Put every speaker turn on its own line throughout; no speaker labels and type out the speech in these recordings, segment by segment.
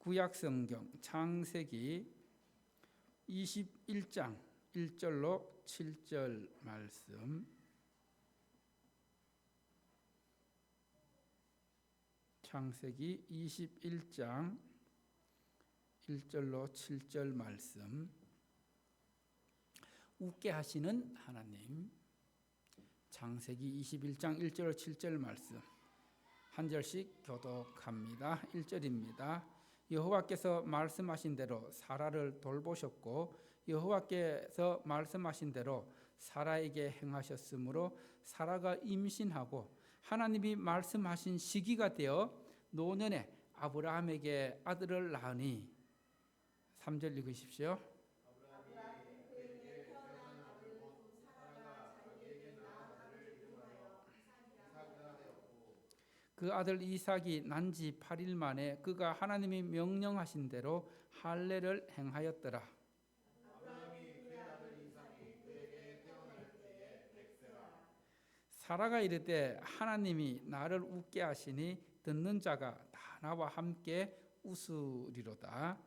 구약성경 창세기 21장 1절로 7절 말씀. 창세기 21장 1절로 7절 말씀. 웃게 하시는 하나님. 창세기 21장 1절로 7절 말씀 한 절씩 교독합니다. 1절입니다. 여호와께서 말씀하신 대로 사라를 돌보셨고 여호와께서 말씀하신 대로 사라에게 행하셨으므로 사라가 임신하고 하나님이 말씀하신 시기가 되어 노년에 아브라함에게 아들을 낳으니. 3절 읽으십시오. 그 아들 이삭이 난 지 8일 만에 그가 하나님이 명령하신 대로 할례를 행하였더라. 사라가 이르되 하나님이 나를 웃게 하시니 듣는 자가 다 나와 함께 웃으리로다.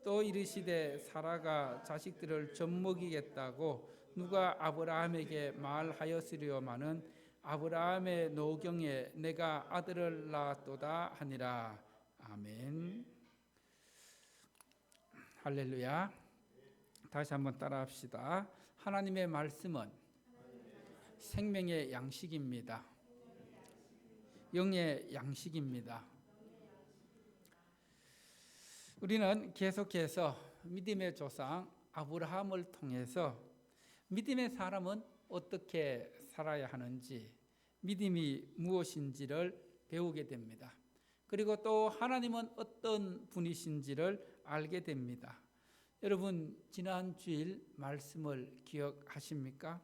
또 이르시되 사라가 자식들을 젖먹이겠다고 누가 아브라함에게 말하였으리요마는 아브라함의 노경에 내가 아들을 낳았도다 하니라. 아멘. 할렐루야. 다시 한번 따라합시다. 하나님의 말씀은 생명의 양식입니다. 영의 양식입니다. 우리는 계속해서 믿음의 조상 아브라함을 통해서 믿음의 사람은 어떻게 살아야 하는지, 믿음이 무엇인지를 배우게 됩니다. 그리고 또 하나님은 어떤 분이신지를 알게 됩니다. 여러분, 지난 주일 말씀을 기억하십니까?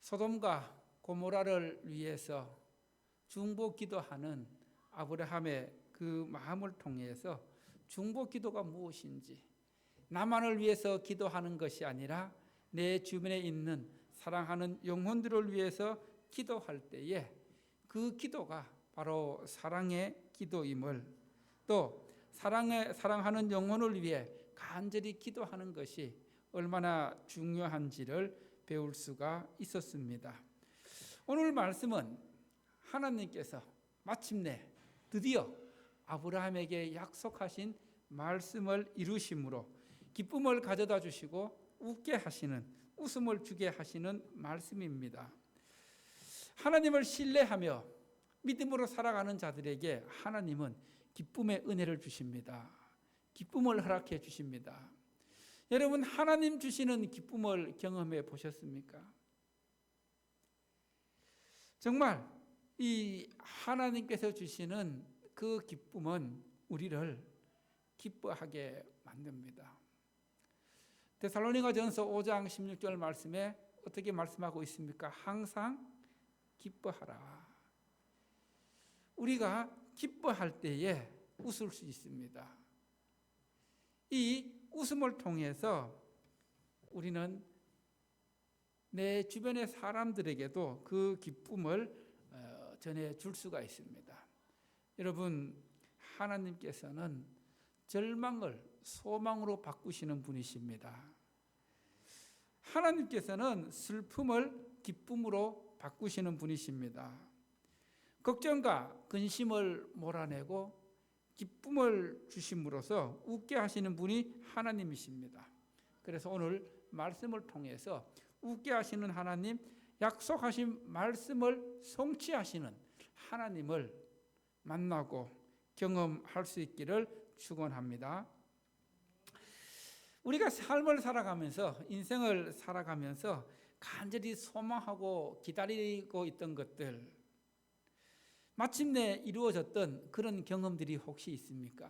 소돔과 고모라를 위해서 중보 기도하는 아브라함의 그 마음을 통해서 중보 기도가 무엇인지, 나만을 위해서 기도하는 것이 아니라 내 주변에 있는 사랑하는 영혼들을 위해서 기도할 때에 그 기도가 바로 사랑의 기도임을, 또 사랑하는 영혼을 위해 간절히 기도하는 것이 얼마나 중요한지를 배울 수가 있었습니다. 오늘 말씀은 하나님께서 마침내 드디어 아브라함에게 약속하신 말씀을 이루심으로 기쁨을 가져다 주시고 웃게 하시는, 웃음을 주게 하시는 말씀입니다. 하나님을 신뢰하며 믿음으로 살아가는 자들에게 하나님은 기쁨의 은혜를 주십니다. 기쁨을 허락해 주십니다. 여러분, 하나님 주시는 기쁨을 경험해 보셨습니까? 정말 이 하나님께서 주시는 그 기쁨은 우리를 기뻐하게 만듭니다. 데살로니가전서 5장 16절 말씀에 어떻게 말씀하고 있습니까? 항상 기뻐하라. 우리가 기뻐할 때에 웃을 수 있습니다. 이 웃음을 통해서 우리는 내 주변의 사람들에게도 그 기쁨을 전해줄 수가 있습니다. 여러분, 하나님께서는 절망을 소망으로 바꾸시는 분이십니다. 하나님께서는 슬픔을 기쁨으로 바꾸시는 분이십니다. 걱정과 근심을 몰아내고 기쁨을 주심으로써 웃게 하시는 분이 하나님이십니다. 그래서 오늘 말씀을 통해서 웃게 하시는 하나님, 약속하신 말씀을 성취하시는 하나님을 만나고 경험할 수 있기를 축원합니다. 우리가 삶을 살아가면서, 인생을 살아가면서 간절히 소망하고 기다리고 있던 것들, 마침내 이루어졌던 그런 경험들이 혹시 있습니까?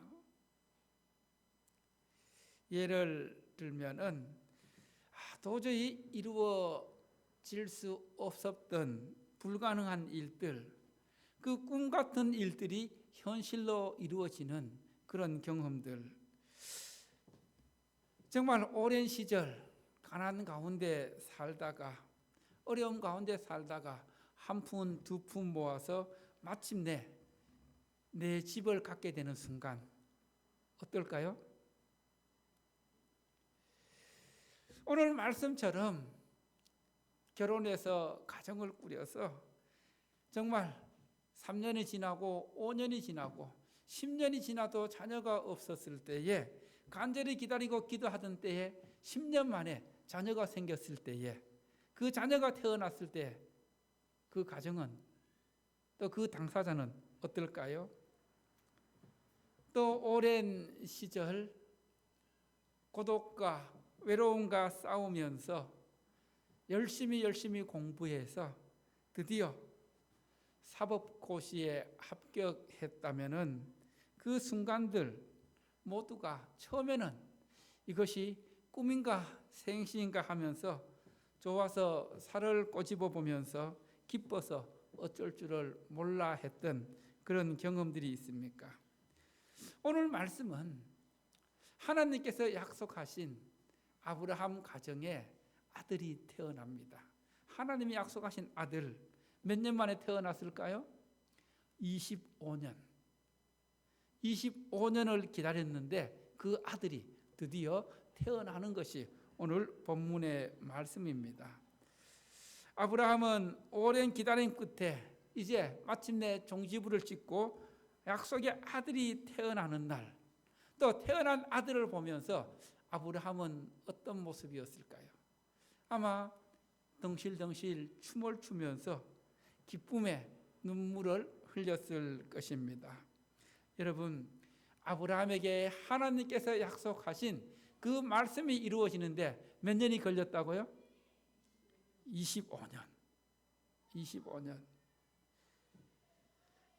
예를 들면은 도저히 이루어질 수 없었던 불가능한 일들, 그 꿈 같은 일들이 현실로 이루어지는 그런 경험들. 정말 오랜 시절 가난 가운데 살다가, 어려움 가운데 살다가 한 푼, 두 푼 모아서 마침내 내 집을 갖게 되는 순간, 어떨까요? 오늘 말씀처럼 결혼해서 가정을 꾸려서 정말 3년이 지나고 5년이 지나고 10년이 지나도 자녀가 없었을 때에 간절히 기다리고 기도하던 때에 10년 만에 자녀가 생겼을 때에 그 자녀가 태어났을 때 그 가정은 또 그 당사자는 어떨까요? 또 오랜 시절 고독과 외로움과 싸우면서 열심히 공부해서 드디어 사법고시에 합격했다면은 그 순간들 모두가 처음에는 이것이 꿈인가 생시인가 하면서 좋아서 살을 꼬집어 보면서 기뻐서 어쩔 줄을 몰라 했던 그런 경험들이 있습니까? 오늘 말씀은 하나님께서 약속하신 아브라함 가정에 아들이 태어납니다. 하나님이 약속하신 아들 몇 년 만에 태어났을까요? 25년. 25년을 기다렸는데 그 아들이 드디어 태어나는 것이 오늘 본문의 말씀입니다. 아브라함은 오랜 기다림 끝에 이제 마침내 종지부를 찍고 약속의 아들이 태어나는 날, 또 태어난 아들을 보면서 아브라함은 어떤 모습이었을까요? 아마 덩실덩실 춤을 추면서 기쁨의 눈물을 흘렸을 것입니다. 여러분, 아브라함에게 하나님께서 약속하신 그 말씀이 이루어지는데 몇 년이 걸렸다고요? 25년. 25년.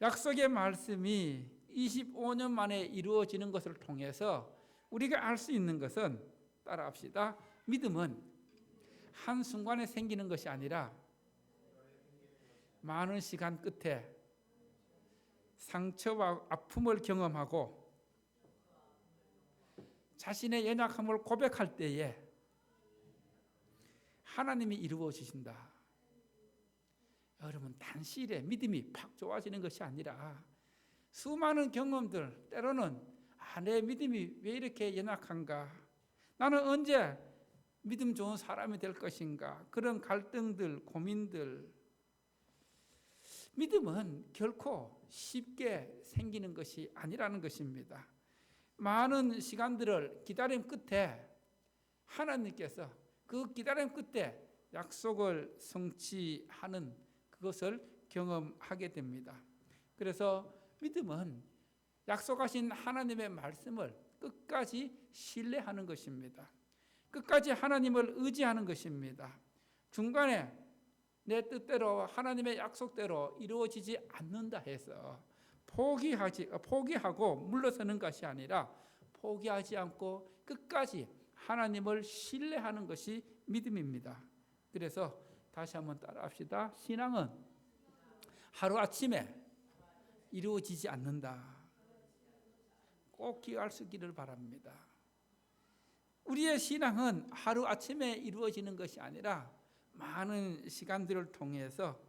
약속의 말씀이 25년 만에 이루어지는 것을 통해서 우리가 알 수 있는 것은 따라합시다. 믿음은 한순간에 생기는 것이 아니라 많은 시간 끝에 상처와 아픔을 경험하고 자신의 연약함을 고백할 때에 하나님이 이루어 주신다. 여러분, 단시일에 믿음이 팍 좋아지는 것이 아니라 수많은 경험들, 때로는 내 믿음이 왜 이렇게 연약한가? 나는 언제 믿음 좋은 사람이 될 것인가? 그런 갈등들, 고민들. 믿음은 결코 쉽게 생기는 것이 아니라는 것입니다. 많은 시간들을 기다림 끝에 하나님께서 그 기다림 끝에 약속을 성취하는 그것을 경험하게 됩니다. 그래서 믿음은 약속하신 하나님의 말씀을 끝까지 신뢰하는 것입니다. 끝까지 하나님을 의지하는 것입니다. 중간에 내 뜻대로 하나님의 약속대로 이루어지지 않는다 해서 포기하고 물러서는 것이 아니라 포기하지 않고 끝까지 하나님을 신뢰하는 것이 믿음입니다. 그래서 다시 한번 따라합시다. 신앙은 하루아침에 이루어지지 않는다. 꼭 기억하시기를 바랍니다. 우리의 신앙은 하루아침에 이루어지는 것이 아니라 많은 시간들을 통해서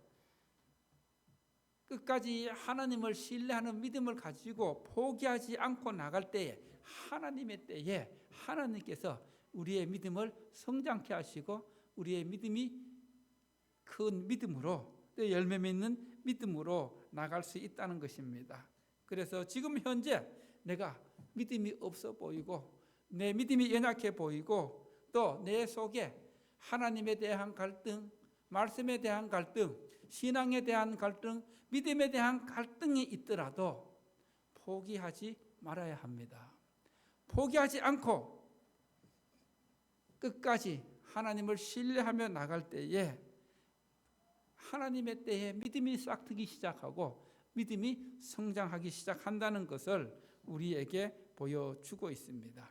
끝까지 하나님을 신뢰하는 믿음을 가지고 포기하지 않고 나갈 때에 하나님의 때에 하나님께서 우리의 믿음을 성장케 하시고 우리의 믿음이 큰 믿음으로 또 열매 맺는 믿음으로 나갈 수 있다는 것입니다. 그래서 지금 현재 내가 믿음이 없어 보이고 내 믿음이 연약해 보이고 또 내 속에 하나님에 대한 갈등, 말씀에 대한 갈등, 신앙에 대한 갈등, 믿음에 대한 갈등이 있더라도 포기하지 말아야 합니다. 포기하지 않고 끝까지 하나님을 신뢰하며 나갈 때에 하나님의 때에 믿음이 싹트기 시작하고 믿음이 성장하기 시작한다는 것을 우리에게 보여주고 있습니다.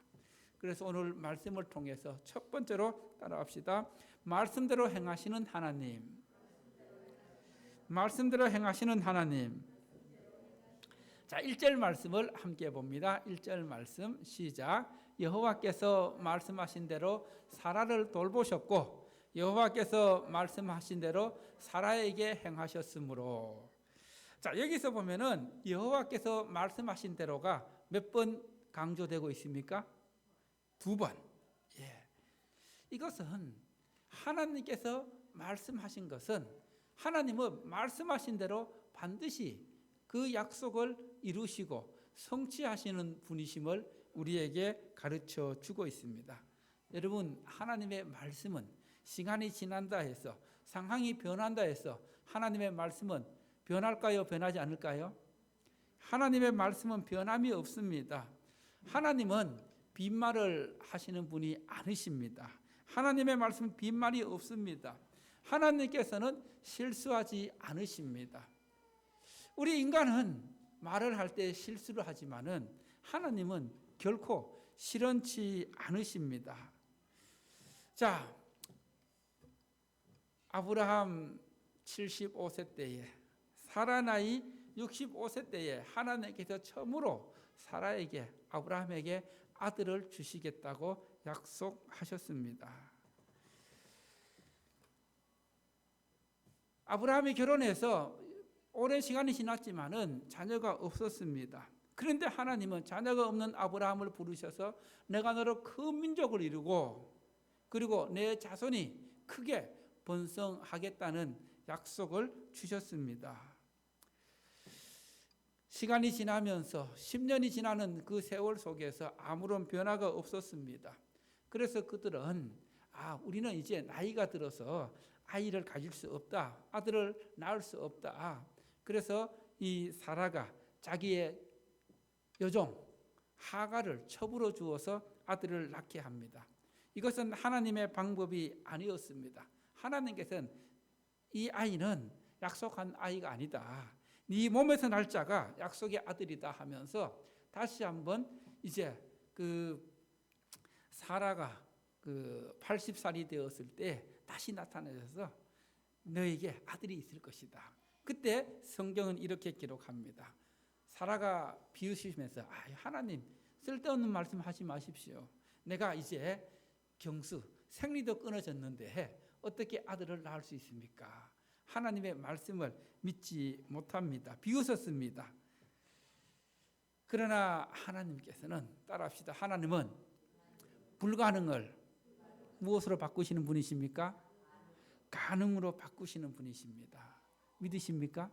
그래서 오늘 말씀을 통해서 첫 번째로 따라합시다. 말씀대로 행하시는 하나님. 말씀대로 행하시는 하나님. 자, 1절 말씀을 함께 봅니다. 1절 말씀 시작. 여호와께서 말씀하신 대로 사라를 돌보셨고 여호와께서 말씀하신 대로 사라에게 행하셨으므로. 자, 여기서 보면은 여호와께서 말씀하신 대로가 몇 번 강조되고 있습니까? 2번. 예. 이것은 하나님께서 말씀하신 것은 하나님은 말씀하신 대로 반드시 그 약속을 이루시고 성취하시는 분이심을 우리에게 가르쳐 주고 있습니다. 여러분, 하나님의 말씀은 시간이 지난다 해서 상황이 변한다 해서 하나님의 말씀은 변할까요? 변하지 않을까요? 하나님의 말씀은 변함이 없습니다. 하나님은 빈말을 하시는 분이 아니십니다. 하나님의 말씀은 빈말이 없습니다. 하나님께서는 실수하지 않으십니다. 우리 인간은 말을 할 때 실수를 하지만은 하나님은 결코 실언치 않으십니다. 자, 아브라함 75세 때에 사라 나이 65세 때에 하나님께서 처음으로 사라에게 아브라함에게 아들을 주시겠다고 약속하셨습니다. 아브라함이 결혼해서 오랜 시간이 지났지만은 자녀가 없었습니다. 그런데 하나님은 자녀가 없는 아브라함을 부르셔서 내가 너로 큰 민족을 이루고 그리고 내 자손이 크게 번성하겠다는 약속을 주셨습니다. 시간이 지나면서 10년이 지나는 그 세월 속에서 아무런 변화가 없었습니다. 그래서 그들은 우리는 이제 나이가 들어서 아이를 가질 수 없다. 아들을 낳을 수 없다. 그래서 이 사라가 자기의 여종 하가를 첩으로 주어서 아들을 낳게 합니다. 이것은 하나님의 방법이 아니었습니다. 하나님께서는 이 아이는 약속한 아이가 아니다. 네 몸에서 날 자가 약속의 아들이다 하면서 다시 한번 이제 그 사라가 그 80살이 되었을 때 다시 나타나셔서 너에게 아들이 있을 것이다. 그때 성경은 이렇게 기록합니다. 사라가 비웃으시면서 하나님 쓸데없는 말씀 하지 마십시오. 내가 이제 경수 생리도 끊어졌는데 어떻게 아들을 낳을 수 있습니까? 하나님의 말씀을 믿지 못합니다. 비웃었습니다. 그러나 하나님께서는 따라합시다. 하나님은 불가능을 무엇으로 바꾸시는 분이십니까? 가능으로 바꾸시는 분이십니다. 믿으십니까?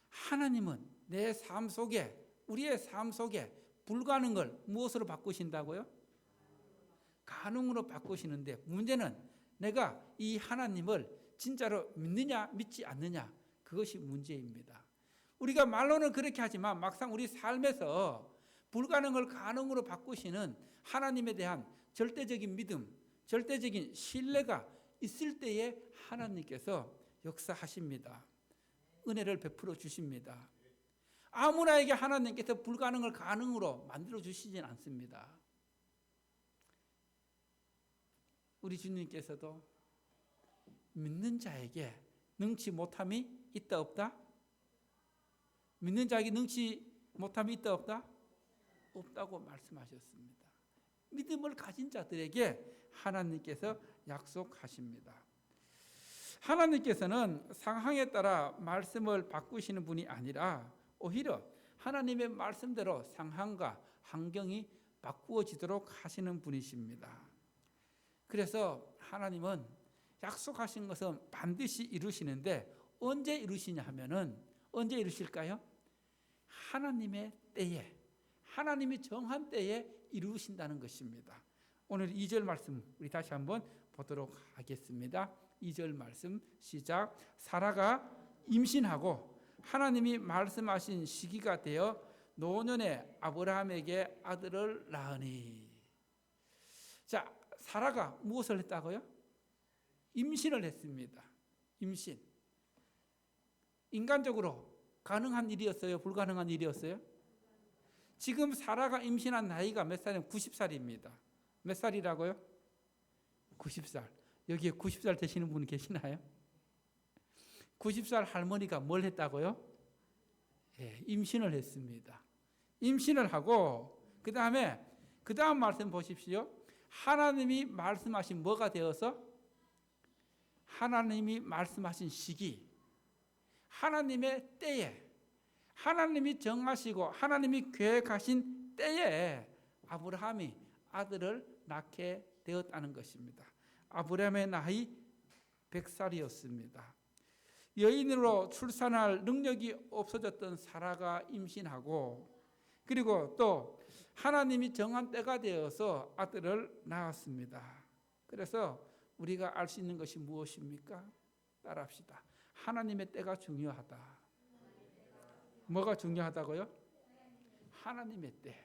하나님은 내 삶 속에 우리의 삶 속에 불가능을 무엇으로 바꾸신다고요? 가능으로 바꾸시는데 문제는 내가 이 하나님을 진짜로 믿느냐 믿지 않느냐 그것이 문제입니다. 우리가 말로는 그렇게 하지만 막상 우리 삶에서 불가능을 가능으로 바꾸시는 하나님에 대한 절대적인 믿음, 절대적인 신뢰가 있을 때에 하나님께서 역사하십니다. 은혜를 베풀어 주십니다. 아무나에게 하나님께서 불가능을 가능으로 만들어 주시진 않습니다. 우리 주님께서도 믿는 자에게 능치 못함이 있다 없다? 믿는 자에게 능치 못함이 있다 없다? 없다고 말씀하셨습니다. 믿음을 가진 자들에게 하나님께서 약속하십니다. 하나님께서는 상황에 따라 말씀을 바꾸시는 분이 아니라 오히려 하나님의 말씀대로 상황과 환경이 바꾸어지도록 하시는 분이십니다. 그래서 하나님은 약속하신 것은 반드시 이루시는데 언제 이루시냐 하면은 언제 이루실까요? 하나님의 때에, 하나님이 정한 때에 이루신다는 것입니다. 오늘 2절 말씀 우리 다시 한번 보도록 하겠습니다. 2절 말씀 시작. 사라가 임신하고 하나님이 말씀하신 시기가 되어 노년에 아브라함에게 아들을 낳으니. 자, 사라가 무엇을 했다고요? 임신을 했습니다. 임신. 인간적으로 가능한 일이었어요? 불가능한 일이었어요? 지금 사라가 임신한 나이가 몇 살이면 90살입니다. 몇 살이라고요? 90살. 여기에 90살 되시는 분 계시나요? 90살 할머니가 뭘 했다고요? 임신을 했습니다. 임신을 하고 그 다음 말씀 보십시오. 하나님이 말씀하신 뭐가 되어서? 하나님이 말씀하신 시기, 하나님의 때에 하나님이 정하시고 하나님이 계획하신 때에 아브라함이 아들을 낳게 되었다는 것입니다. 아브라함의 나이 100살이었습니다. 여인으로 출산할 능력이 없어졌던 사라가 임신하고, 그리고 또 하나님이 정한 때가 되어서 아들을 낳았습니다. 그래서 우리가 알 수 있는 것이 무엇입니까? 따라합시다. 하나님의 때가 중요하다. 뭐가 중요하다고요? 하나님의 때.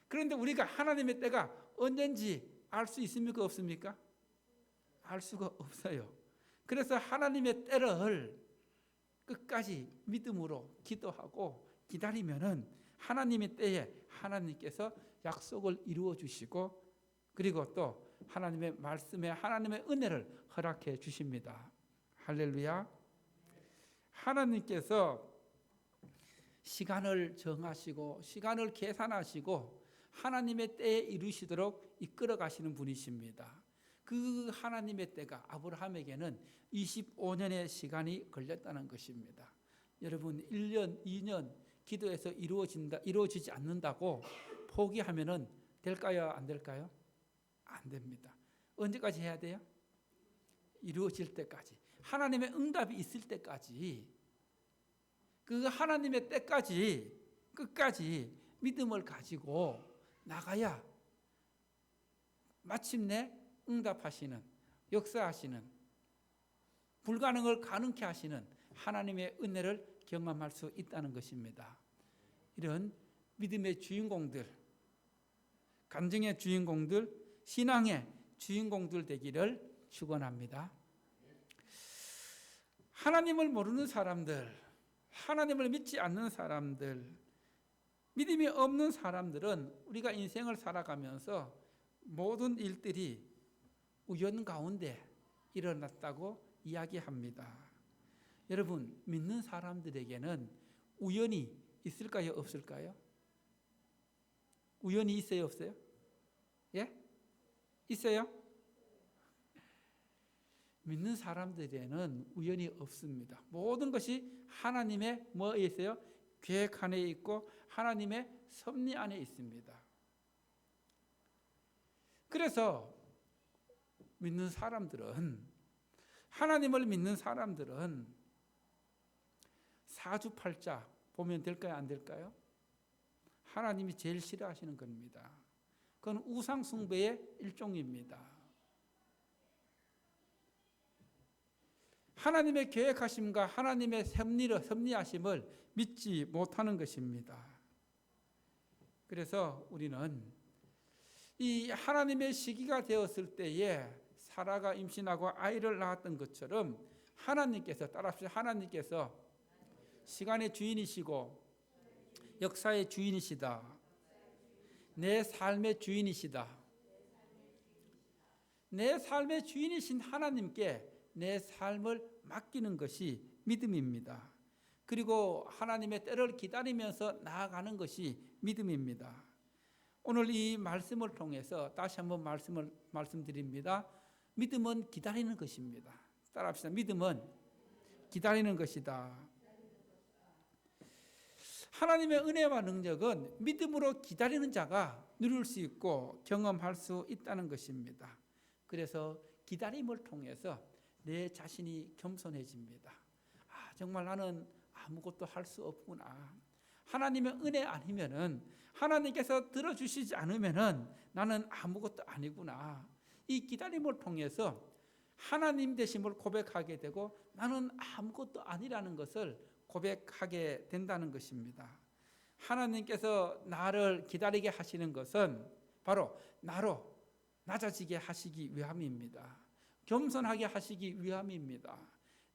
그런데 우리가 하나님의 때가 언젠지 알 수 있습니까? 없습니까? 알 수가 없어요. 그래서 하나님의 때를 끝까지 믿음으로 기도하고 기다리면은 하나님의 때에 하나님께서 약속을 이루어 주시고, 그리고 또 하나님의 말씀에 하나님의 은혜를 허락해 주십니다. 할렐루야. 하나님께서 시간을 정하시고 시간을 계산하시고 하나님의 때에 이루시도록 이끌어 가시는 분이십니다. 그 하나님의 때가 아브라함에게는 25년의 시간이 걸렸다는 것입니다. 여러분, 1년, 2년 기도해서 이루어지지 않는다고 포기하면은 될까요? 안 될까요? 안 됩니다. 언제까지 해야 돼요? 이루어질 때까지. 하나님의 응답이 있을 때까지, 그 하나님의 때까지 끝까지 믿음을 가지고 나가야 마침내 응답하시는, 역사하시는, 불가능을 가능케 하시는 하나님의 은혜를 경험할 수 있다는 것입니다. 이런 믿음의 주인공들, 간증의 주인공들, 신앙의 주인공들 되기를 축원합니다. 하나님을 모르는 사람들, 하나님을 믿지 않는 사람들, 믿음이 없는 사람들은 우리가 인생을 살아가면서 모든 일들이 우연 가운데 일어났다고 이야기합니다. 여러분, 믿는 사람들에게는 우연이 있을까요? 없을까요? 우연이 있어요? 없어요? 예? 있어요? 믿는 사람들에게는 우연이 없습니다. 모든 것이 하나님의 뭐에 있어요? 계획 안에 있고 하나님의 섭리 안에 있습니다. 그래서 믿는 사람들은, 하나님을 믿는 사람들은 사주팔자 보면 될까요? 안 될까요? 하나님이 제일 싫어하시는 겁니다. 그건 우상숭배의 일종입니다. 하나님의 계획하심과 하나님의 섭리하심을 믿지 못하는 것입니다. 그래서 우리는 이 하나님의 시기가 되었을 때에 사라가 임신하고 아이를 낳았던 것처럼 하나님께서, 따라합시다. 하나님께서 시간의 주인이시고 역사의 주인이시다. 내 삶의 주인이시다. 내 삶의 주인이신 하나님께 내 삶을 맡기는 것이 믿음입니다. 그리고 하나님의 때를 기다리면서 나아가는 것이 믿음입니다. 오늘 이 말씀을 통해서 다시 한번 말씀드립니다. 믿음은 기다리는 것입니다. 따라합시다. 믿음은 기다리는 것이다. 하나님의 은혜와 능력은 믿음으로 기다리는 자가 누릴 수 있고 경험할 수 있다는 것입니다. 그래서 기다림을 통해서 내 자신이 겸손해집니다. 정말 나는 아무것도 할 수 없구나. 하나님의 은혜 아니면은, 하나님께서 들어주시지 않으면은 나는 아무것도 아니구나. 이 기다림을 통해서 하나님 되심을 고백하게 되고 나는 아무것도 아니라는 것을 고백하게 된다는 것입니다. 하나님께서 나를 기다리게 하시는 것은 바로 나로 낮아지게 하시기 위함입니다. 겸손하게 하시기 위함입니다.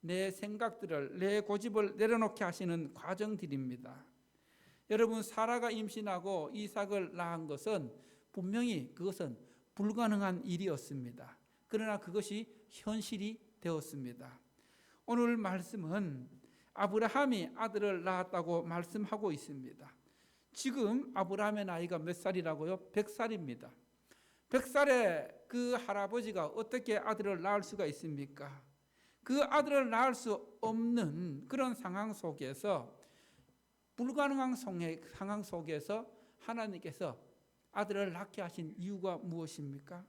내 생각들을, 내 고집을 내려놓게 하시는 과정들입니다. 여러분, 사라가 임신하고 이삭을 낳은 것은 분명히 그것은 불가능한 일이었습니다. 그러나 그것이 현실이 되었습니다. 오늘 말씀은 아브라함이 아들을 낳았다고 말씀하고 있습니다. 지금 아브라함의 나이가 몇 살이라고요? 100살입니다. 100살에 그 할아버지가 어떻게 아들을 낳을 수가 있습니까? 그 아들을 낳을 수 없는 그런 상황 속에서 불가능한 상황 속에서 하나님께서 아들을 낳게 하신 이유가 무엇입니까?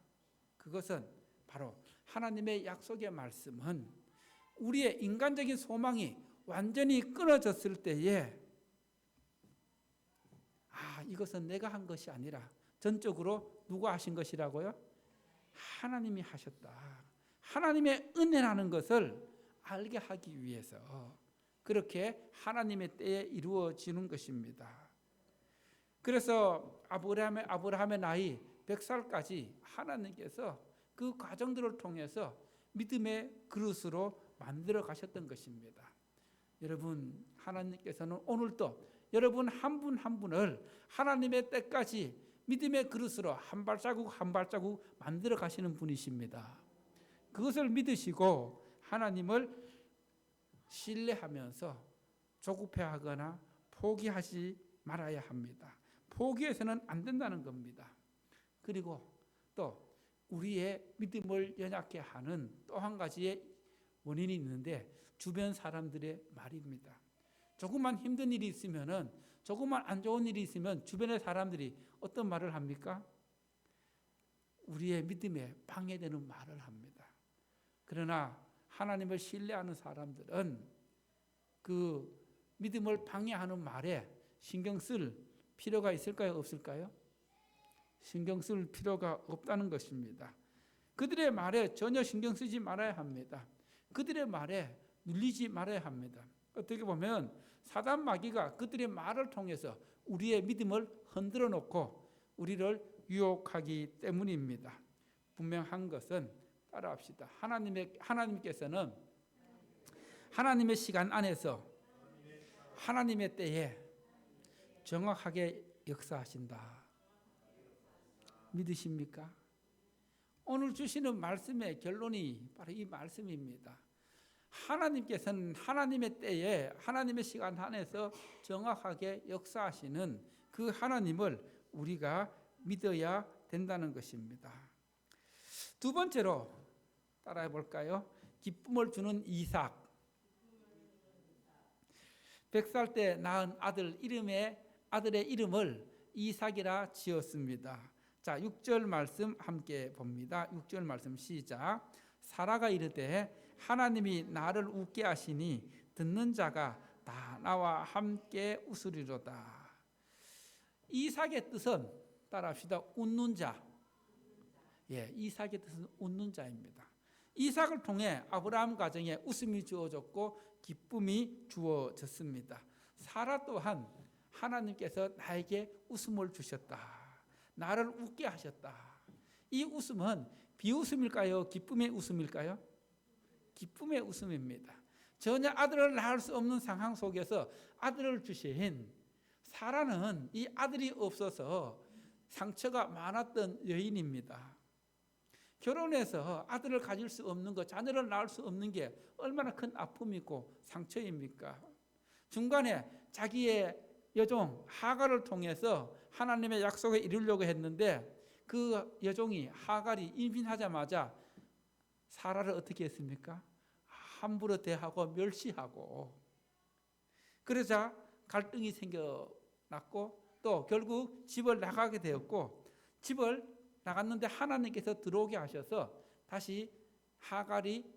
그것은 바로 하나님의 약속의 말씀은 우리의 인간적인 소망이 완전히 끊어졌을 때에 이것은 내가 한 것이 아니라 전적으로 누가 하신 것이라고요? 하나님이 하셨다. 하나님의 은혜라는 것을 알게 하기 위해서 그렇게 하나님의 때에 이루어지는 것입니다. 그래서 아브라함의 나이 100살까지 하나님께서 그 과정들을 통해서 믿음의 그릇으로 만들어 가셨던 것입니다. 여러분, 하나님께서는 오늘도 여러분 한 분 한 분을 하나님의 때까지 믿음의 그릇으로 한 발자국 한 발자국 만들어 가시는 분이십니다. 그것을 믿으시고 하나님을 신뢰하면서 조급해하거나 포기하지 말아야 합니다. 포기해서는 안 된다는 겁니다. 그리고 또 우리의 믿음을 연약해 하는 또 한 가지의 원인이 있는데 주변 사람들의 말입니다. 조금만 힘든 일이 있으면은, 조금만 안 좋은 일이 있으면 주변의 사람들이 어떤 말을 합니까? 우리의 믿음에 방해되는 말을 합니다. 그러나 하나님을 신뢰하는 사람들은 그 믿음을 방해하는 말에 신경 쓸 필요가 있을까요? 없을까요? 신경 쓸 필요가 없다는 것입니다. 그들의 말에 전혀 신경 쓰지 말아야 합니다. 그들의 말에 눌리지 말아야 합니다. 어떻게 보면 사단 마귀가 그들의 말을 통해서 우리의 믿음을 흔들어 놓고 우리를 유혹하기 때문입니다. 분명한 것은 따라합시다. 하나님께서는 하나님의 시간 안에서 하나님의 때에 정확하게 역사하신다. 믿으십니까? 오늘 주시는 말씀의 결론이 바로 이 말씀입니다. 하나님께서는 하나님의 때에 하나님의 시간 안에서 정확하게 역사하시는 그 하나님을 우리가 믿어야 된다는 것입니다. 두 번째로 따라해 볼까요? 기쁨을 주는 이삭. 100살 때 낳은 아들의 이름을 이삭이라 지었습니다. 자, 6절 말씀 함께 봅니다. 6절 말씀 시작. 사라가 이르되 하나님이 나를 웃게 하시니 듣는 자가 다 나와 함께 웃으리로다. 이삭의 뜻은 따라합시다. 웃는 자. 이삭의 뜻은 웃는 자입니다. 이삭을 통해 아브라함 가정에 웃음이 주어졌고 기쁨이 주어졌습니다. 사라 또한 하나님께서 나에게 웃음을 주셨다. 나를 웃게 하셨다. 이 웃음은 비웃음일까요? 기쁨의 웃음일까요? 기쁨의 웃음입니다. 전혀 아들을 낳을 수 없는 상황 속에서 아들을 주신 사라는 이 아들이 없어서 상처가 많았던 여인입니다. 결혼해서 아들을 가질 수 없는 것, 자녀를 낳을 수 없는 게 얼마나 큰 아픔이고 상처입니까? 중간에 자기의 여종 하갈을 통해서 하나님의 약속에 이르려고 했는데 그 여종이 하갈이 임신하자마자 사라를 어떻게 했습니까? 함부로 대하고 멸시하고, 그러자 갈등이 생겨났고 또 결국 집을 나가게 되었고, 집을 나갔는데 하나님께서 들어오게 하셔서 다시 하갈이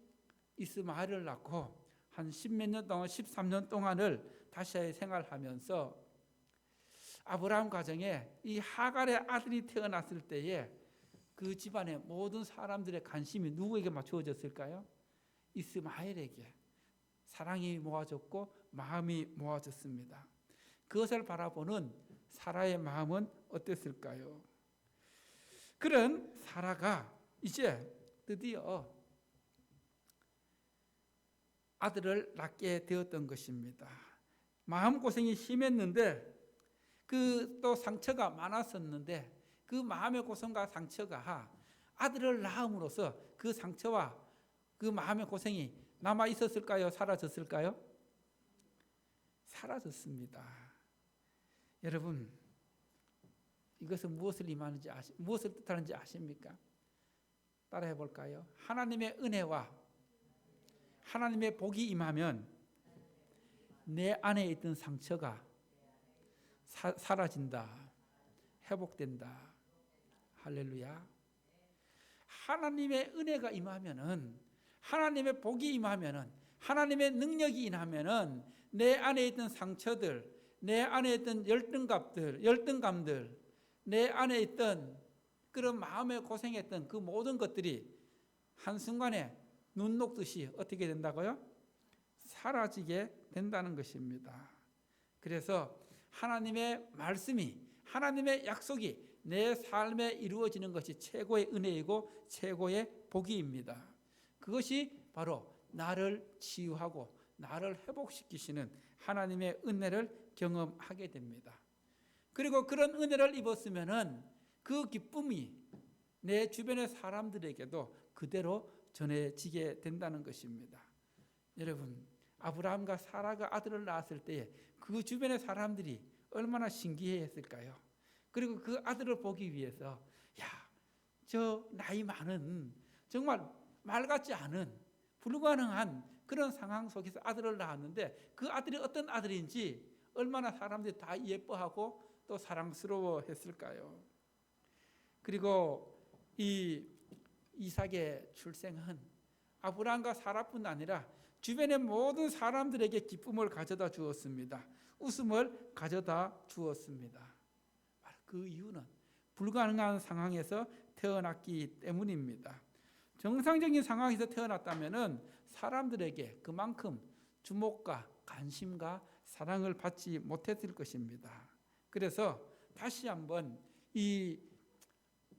이스마엘을 낳고 한 10몇 년 동안 13년 동안을 다시 생활하면서 아브라함 가정에 이 하갈의 아들이 태어났을 때에 그 집안의 모든 사람들의 관심이 누구에게 맞추어졌을까요? 이스마엘에게 사랑이 모아졌고 마음이 모아졌습니다. 그것을 바라보는 사라의 마음은 어땠을까요? 그런 사라가 이제 드디어 아들을 낳게 되었던 것입니다. 마음고생이 심했는데 그 또 상처가 많았었는데 그 마음의 고생과 상처가 아들을 낳음으로써 그 상처와 그 마음의 고생이 남아 있었을까요? 사라졌을까요? 사라졌습니다. 여러분, 이것은 무엇을 뜻하는지 아십니까? 따라해 볼까요? 하나님의 은혜와 하나님의 복이 임하면 내 안에 있던 상처가 사라진다. 회복된다. 할렐루야. 하나님의 은혜가 임하면은, 하나님의 복이 임하면은, 하나님의 능력이 임하면은 내 안에 있던 상처들, 내 안에 있던 열등감들, 내 안에 있던 그런 마음에 고생했던 그 모든 것들이 한순간에 눈 녹듯이 어떻게 된다고요? 사라지게 된다는 것입니다. 그래서 하나님의 말씀이, 하나님의 약속이 내 삶에 이루어지는 것이 최고의 은혜이고 최고의 복이입니다. 그것이 바로 나를 치유하고 나를 회복시키시는 하나님의 은혜를 경험하게 됩니다. 그리고 그런 은혜를 입었으면은 그 기쁨이 내 주변의 사람들에게도 그대로 전해지게 된다는 것입니다. 여러분, 아브라함과 사라가 아들을 낳았을 때에 그 주변의 사람들이 얼마나 신기해했을까요? 그리고 그 아들을 보기 위해서, 야, 저 나이 많은 정말 말 같지 않은 불가능한 그런 상황 속에서 아들을 낳았는데 그 아들이 어떤 아들인지 얼마나 사람들이 다 예뻐하고 또 사랑스러워했을까요? 그리고 이 이삭의 출생은 아브라함과 사라뿐 아니라 주변의 모든 사람들에게 기쁨을 가져다 주었습니다. 웃음을 가져다 주었습니다. 그 이유는 불가능한 상황에서 태어났기 때문입니다. 정상적인 상황에서 태어났다면 사람들에게 그만큼 주목과 관심과 사랑을 받지 못했을 것입니다. 그래서 다시 한번 이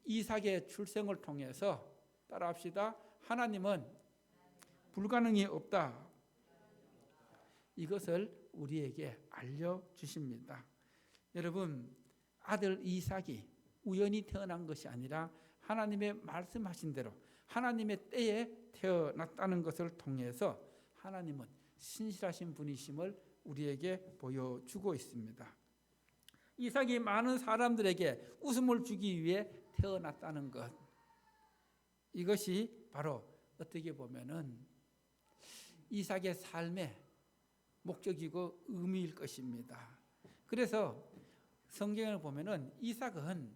이삭의 출생을 통해서 따라합시다. 하나님은 불가능이 없다. 이것을 우리에게 알려주십니다. 여러분, 아들 이삭이 우연히 태어난 것이 아니라 하나님의 말씀하신 대로 하나님의 때에 태어났다는 것을 통해서 하나님은 신실하신 분이심을 우리에게 보여주고 있습니다. 이삭이 많은 사람들에게 웃음을 주기 위해 태어났다는 것, 이것이 바로 어떻게 보면은 이삭의 삶의 목적이고 의미일 것입니다. 그래서 성경을 보면은 이삭은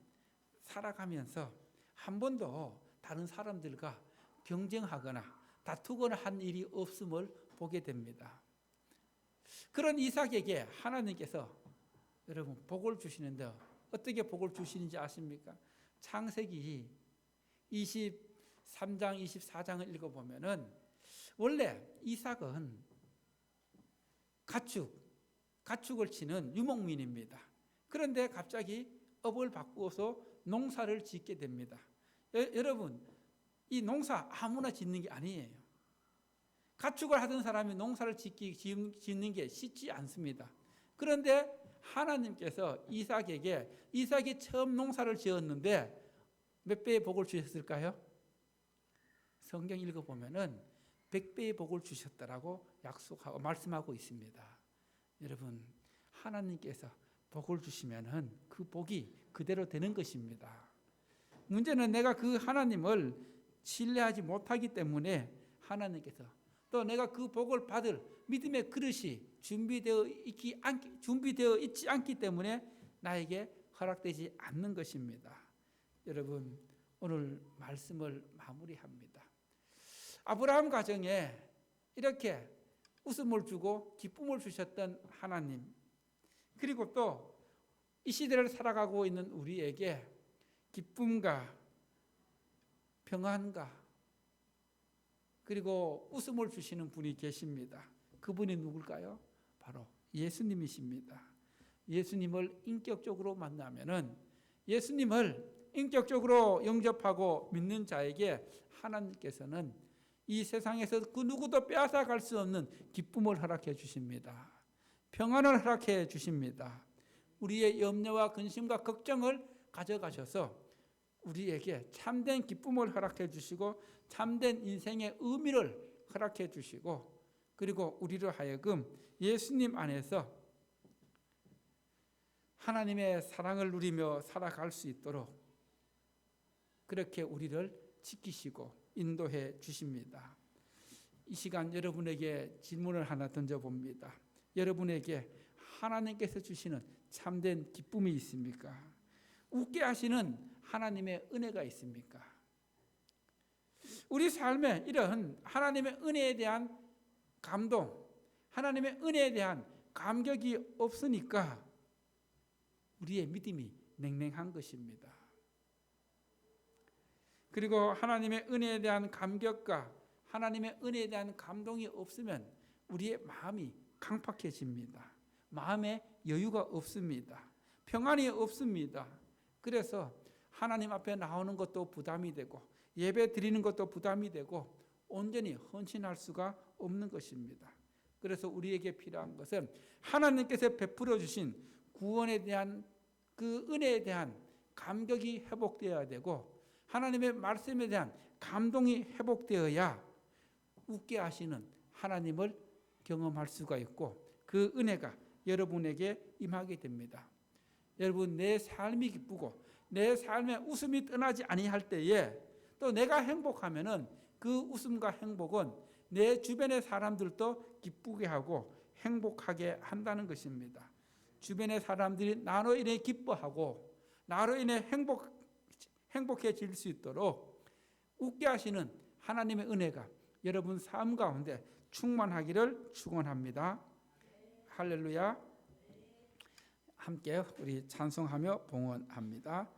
살아가면서 한 번도 다른 사람들과 경쟁하거나 다투거나 한 일이 없음을 보게 됩니다. 그런 이삭에게 하나님께서 여러분 복을 주시는데 어떻게 복을 주시는지 아십니까? 창세기 23장 24장을 읽어보면은 원래 이삭은 가축을 치는 유목민입니다. 그런데 갑자기 업을 바꾸어서 농사를 짓게 됩니다. 여러분, 이 농사 아무나 짓는 게 아니에요. 가축을 하던 사람이 농사를 짓는 게 쉽지 않습니다. 그런데 하나님께서 이삭이 처음 농사를 지었는데 몇 배의 복을 주셨을까요? 성경 읽어보면은 100배의 복을 주셨다라고 약속하고 말씀하고 있습니다. 여러분, 하나님께서 복을 주시면은 그 복이 그대로 되는 것입니다. 문제는 내가 그 하나님을 신뢰하지 못하기 때문에 하나님께서 또 내가 그 복을 받을 믿음의 그릇이 준비되어 있지 않기 때문에 나에게 허락되지 않는 것입니다. 여러분, 오늘 말씀을 마무리합니다. 아브라함 가정에 이렇게 웃음을 주고 기쁨을 주셨던 하나님, 그리고 또 이 시대를 살아가고 있는 우리에게 기쁨과 평안과 그리고 웃음을 주시는 분이 계십니다. 그분이 누굴까요? 바로 예수님이십니다. 예수님을 인격적으로 만나면은, 예수님을 인격적으로 영접하고 믿는 자에게 하나님께서는 이 세상에서 그 누구도 빼앗아갈 수 없는 기쁨을 허락해 주십니다. 평안을 허락해 주십니다. 우리의 염려와 근심과 걱정을 가져가셔서 우리에게 참된 기쁨을 허락해 주시고 참된 인생의 의미를 허락해 주시고, 그리고 우리로 하여금 예수님 안에서 하나님의 사랑을 누리며 살아갈 수 있도록 그렇게 우리를 지키시고 인도해 주십니다. 이 시간 여러분에게 질문을 하나 던져봅니다. 여러분에게 하나님께서 주시는 참된 기쁨이 있습니까? 웃게 하시는 하나님의 은혜가 있습니까? 우리 삶에 이런 하나님의 은혜에 대한 감동, 하나님의 은혜에 대한 감격이 없으니까 우리의 믿음이 냉랭한 것입니다. 그리고 하나님의 은혜에 대한 감격과 하나님의 은혜에 대한 감동이 없으면 우리의 마음이 강팍해집니다. 마음에 여유가 없습니다. 평안이 없습니다. 그래서 하나님 앞에 나오는 것도 부담이 되고 예배 드리는 것도 부담이 되고 온전히 헌신할 수가 없는 것입니다. 그래서 우리에게 필요한 것은 하나님께서 베풀어 주신 구원에 대한 그 은혜에 대한 감격이 회복되어야 되고 하나님의 말씀에 대한 감동이 회복되어야 웃게 하시는 하나님을 경험할 수가 있고 그 은혜가 여러분에게 임하게 됩니다. 여러분, 내 삶이 기쁘고 내 삶에 웃음이 떠나지 아니할 때에 또 내가 행복하면은 그 웃음과 행복은 내 주변의 사람들도 기쁘게 하고 행복하게 한다는 것입니다. 주변의 사람들이 나로 인해 기뻐하고 나로 인해 행복해질 수 있도록 웃게 하시는 하나님의 은혜가 여러분 삶 가운데 충만하기를 축원합니다. 할렐루야. 함께 우리 찬송하며 봉헌합니다.